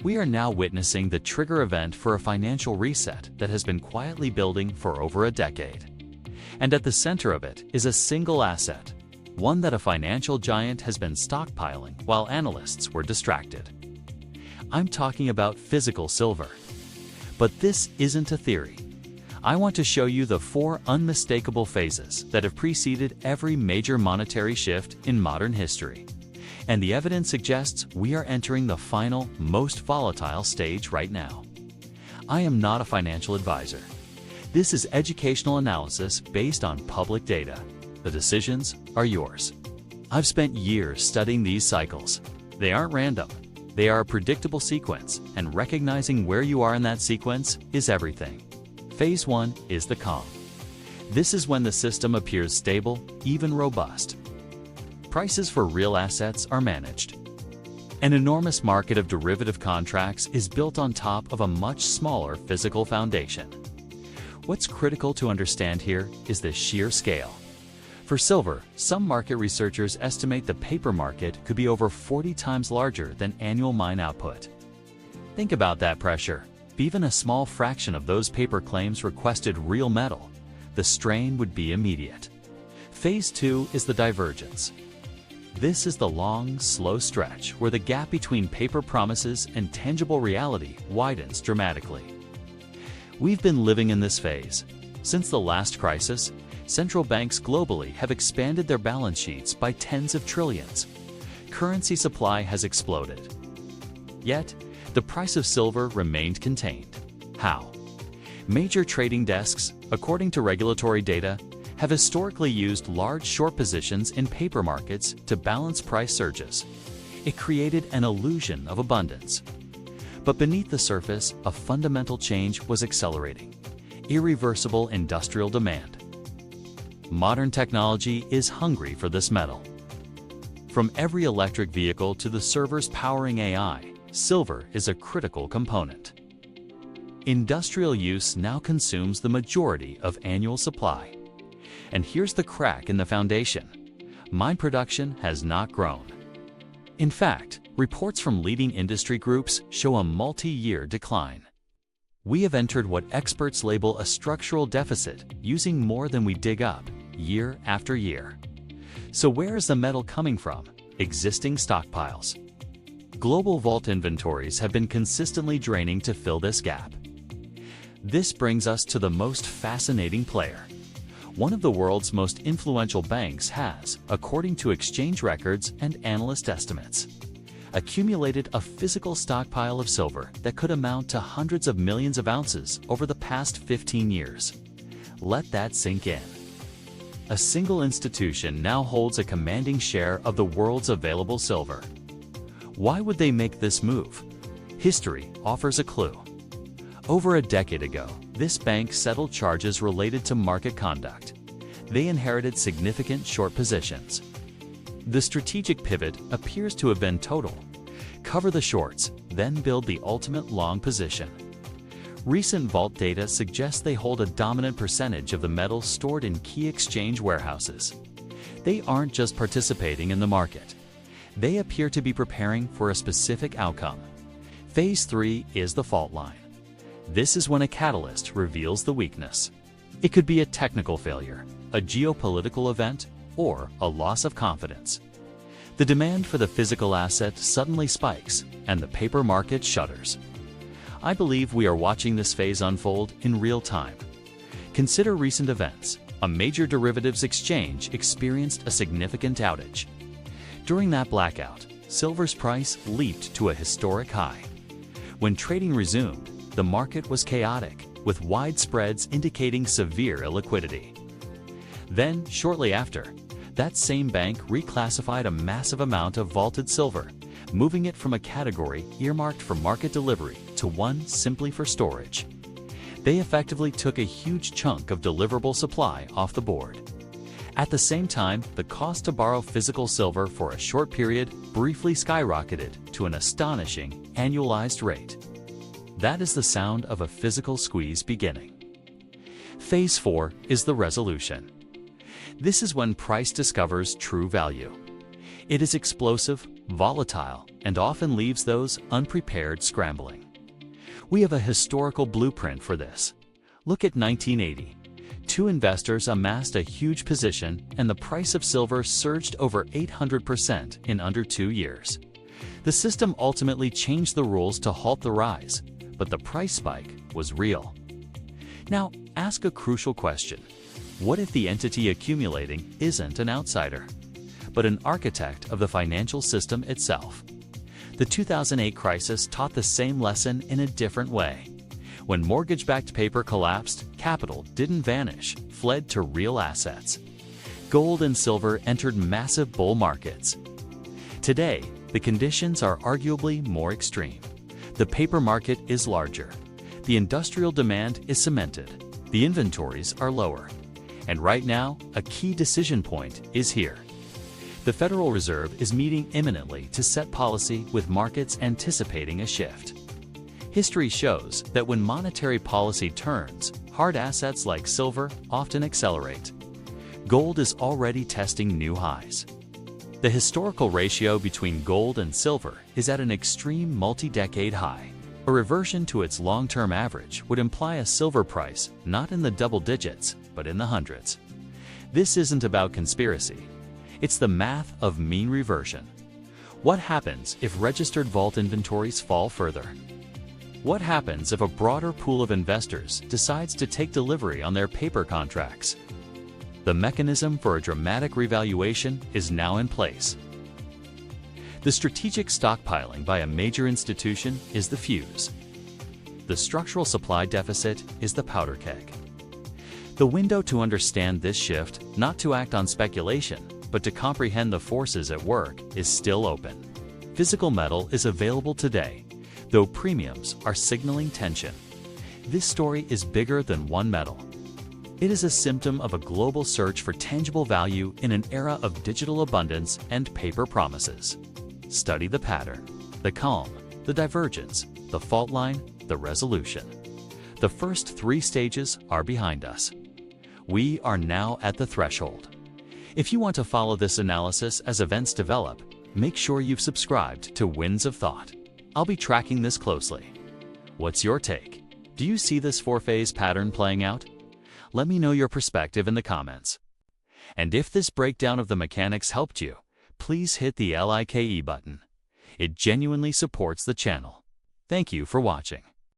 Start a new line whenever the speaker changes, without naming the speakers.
We are now witnessing the trigger event for a financial reset that has been quietly building for over a decade. And at the center of it is a single asset, one that a financial giant has been stockpiling while analysts were distracted. I'm talking about physical silver. But this isn't a theory. I want to show you the 4 unmistakable phases that have preceded every major monetary shift in modern history. And the evidence suggests we are entering the final, most volatile stage right now. I am not a financial advisor. This is educational analysis based on public data. The decisions are yours. I've spent years studying these cycles. They aren't random. They are a predictable sequence, and recognizing where you are in that sequence is everything. Phase 1 is the calm. This is when the system appears stable, even robust. Prices for real assets are managed. An enormous market of derivative contracts is built on top of a much smaller physical foundation. What's critical to understand here is the sheer scale. For silver, some market researchers estimate the paper market could be over 40 times larger than annual mine output. Think about that pressure. If even a small fraction of those paper claims requested real metal, the strain would be immediate. Phase 2 is the divergence. This is the long, slow stretch where the gap between paper promises and tangible reality widens dramatically. We've been living in this phase. Since the last crisis, central banks globally have expanded their balance sheets by tens of trillions. Currency supply has exploded. Yet, the price of silver remained contained. How? Major trading desks, according to regulatory data, have historically used large short positions in paper markets to balance price surges. It created an illusion of abundance. But beneath the surface, a fundamental change was accelerating: irreversible industrial demand. Modern technology is hungry for this metal. From every electric vehicle to the servers powering AI, silver is a critical component. Industrial use now consumes the majority of annual supply. And here's the crack in the foundation: mine production has not grown. In fact, reports from leading industry groups show a multi-year decline. We have entered what experts label a structural deficit, using more than we dig up, year after year. So where is the metal coming from? Existing stockpiles. Global vault inventories have been consistently draining to fill this gap. This brings us to the most fascinating player. One of the world's most influential banks has, according to exchange records and analyst estimates, accumulated a physical stockpile of silver that could amount to hundreds of millions of ounces over the past 15 years. Let that sink in. A single institution now holds a commanding share of the world's available silver. Why would they make this move? History offers a clue. Over a decade ago, this bank settled charges related to market conduct. They inherited significant short positions. The strategic pivot appears to have been total. Cover the shorts, then build the ultimate long position. Recent vault data suggests they hold a dominant percentage of the metal stored in key exchange warehouses. They aren't just participating in the market. They appear to be preparing for a specific outcome. Phase 3 is the fault line. This is when a catalyst reveals the weakness. It could be a technical failure, a geopolitical event, or a loss of confidence. The demand for the physical asset suddenly spikes, and the paper market shudders. I believe we are watching this phase unfold in real time. Consider recent events. A major derivatives exchange experienced a significant outage. During that blackout, silver's price leaped to a historic high. When trading resumed, the market was chaotic, with wide spreads indicating severe illiquidity. Then, shortly after, that same bank reclassified a massive amount of vaulted silver, moving it from a category earmarked for market delivery to one simply for storage. They effectively took a huge chunk of deliverable supply off the board. At the same time, the cost to borrow physical silver for a short period briefly skyrocketed to an astonishing annualized rate. That is the sound of a physical squeeze beginning. Phase 4 is the resolution. This is when price discovers true value. It is explosive, volatile, and often leaves those unprepared scrambling. We have a historical blueprint for this. Look at 1980. Two investors amassed a huge position and the price of silver surged over 800% in under 2 years. The system ultimately changed the rules to halt the rise, but the price spike was real. Now, ask a crucial question. What if the entity accumulating isn't an outsider, but an architect of the financial system itself? The 2008 crisis taught the same lesson in a different way. When mortgage-backed paper collapsed, capital didn't vanish, fled to real assets. Gold and silver entered massive bull markets. Today, the conditions are arguably more extreme. The paper market is larger. The industrial demand is cemented. The inventories are lower. And right now, a key decision point is here. The Federal Reserve is meeting imminently to set policy with markets anticipating a shift. History shows that when monetary policy turns, hard assets like silver often accelerate. Gold is already testing new highs. The historical ratio between gold and silver is at an extreme multi-decade high. A reversion to its long-term average would imply a silver price not in the double digits, but in the hundreds. This isn't about conspiracy. It's the math of mean reversion. What happens if registered vault inventories fall further? What happens if a broader pool of investors decides to take delivery on their paper contracts? The mechanism for a dramatic revaluation is now in place. The strategic stockpiling by a major institution is the fuse. The structural supply deficit is the powder keg. The window to understand this shift, not to act on speculation, but to comprehend the forces at work, is still open. Physical metal is available today, though premiums are signaling tension. This story is bigger than one metal. It is a symptom of a global search for tangible value in an era of digital abundance and paper promises. Study the pattern, the calm, the divergence, the fault line, the resolution. The first 3 stages are behind us. We are now at the threshold. If you want to follow this analysis as events develop, make sure you've subscribed to Winds of Thought. I'll be tracking this closely. What's your take? Do you see this 4-phase pattern playing out? Let me know your perspective in the comments. And if this breakdown of the mechanics helped you, please hit the like button. It genuinely supports the channel. Thank you for watching.